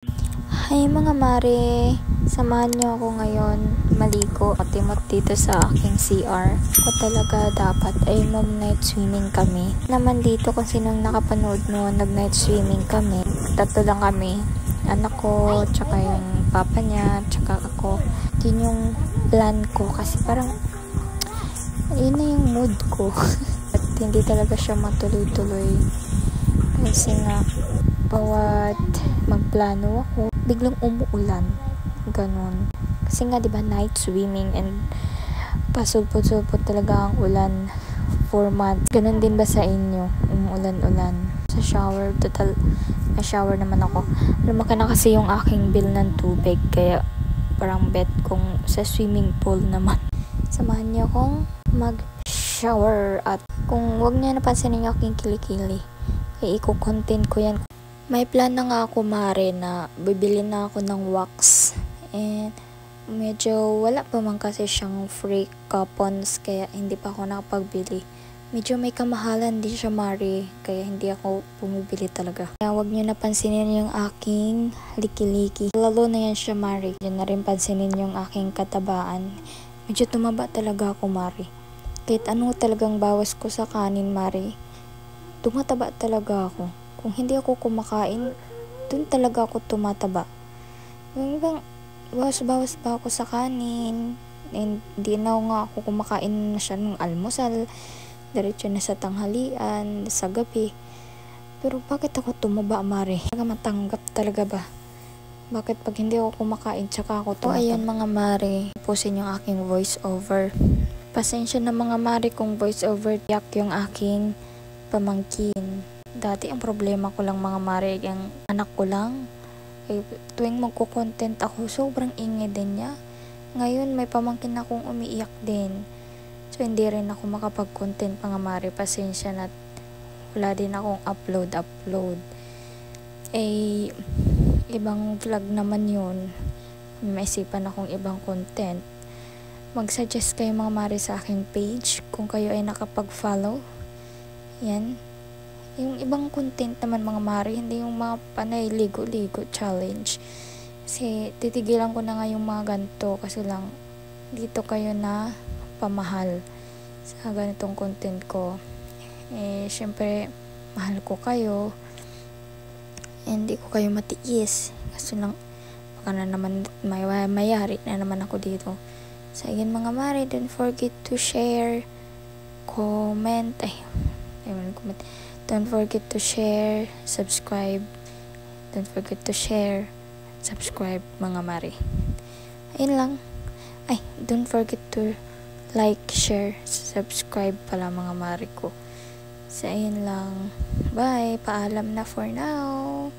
Hi mga mare, samahan niyo ako ngayon maligo at timot dito sa aking CR. Ako talaga dapat ay mag-night swimming kami. Naman dito kung sinong nakapanood mo, nag-night swimming kami. Tatlo lang kami, anak ko, tsaka yung papa niya, tsaka ako. Yun yung plan ko kasi parang yun na yung mood ko. At hindi talaga siya matuloy-tuloy. Kasi nga, bawat magplano ako, biglang umuulan. Ganon. Kasi nga, diba, night swimming and pasulpot-sulpot talaga ang ulan 4 months. Ganon din ba sa inyo? Umuulan-ulan. Sa shower, total, may shower naman ako. Lumaki na kasi yung aking bill ng tubig. Kaya, parang bet kung sa swimming pool naman. Samahan niyo akong mag-shower at kung wag niyo napansinin yung aking kilikili, ay i-content ko yan. May plan na nga ako mare na bibili na ako ng wax and medyo wala pa man kasi siyang free coupons kaya hindi pa ako nakapagbili. Medyo may kamahalan din siya mare kaya hindi ako bumibili talaga. Kaya wag niyo napansinin yung aking liki-liki. Lalo na yan siya mare. Diyan na rin pansinin yung aking katabaan. Medyo tumaba talaga ako mare. Kahit ano talagang bawas ko sa kanin mare, tumataba talaga ako. Kung hindi ako kumakain, dun talaga ako tumataba. Yung ibang bawas-bawas pa ako sa kanin. And hindi na ako kumakain na siya ng almusal. Diretso na sa tanghalian, sa gabi. Pero bakit ako tumaba, mare? Matanggap talaga ba? Bakit pag hindi ako kumakain, tsaka ako tumataba? Ayan mga mare, pusin yung aking voice over. Pasensya na mga mare kung voice over yak yung aking pamangkin. Dati ang problema ko lang mga mare, yung anak ko lang. Tuwing magko-content ako, sobrang ingay din niya. Ngayon may pamangkin akong umiiyak din. So hindi rin ako makapag-content mga mare, pasensya na. Wala din akong upload. Ibang vlog naman yun. May isipan akong ibang content. Mag-suggest kayo mga mare sa aking page kung kayo ay nakapag-follow. Yan. Yung ibang content naman mga mare, hindi yung mga panay ligo-ligo challenge. Kasi titigilan ko na nga yung mga ganito kasi lang dito kayo na pamahal sa ganitong content ko. Syempre, mahal ko kayo. Hindi ko kayo matiis. Kasi lang, baka na naman mayari na naman ako dito. So, again mga mare, don't forget to share, comment, don't forget to share, subscribe. Don't forget to share, subscribe mga mare. Ayun lang. Don't forget to like, share, subscribe pala mga mare ko. So, ayun lang. Bye. Paalam na for now.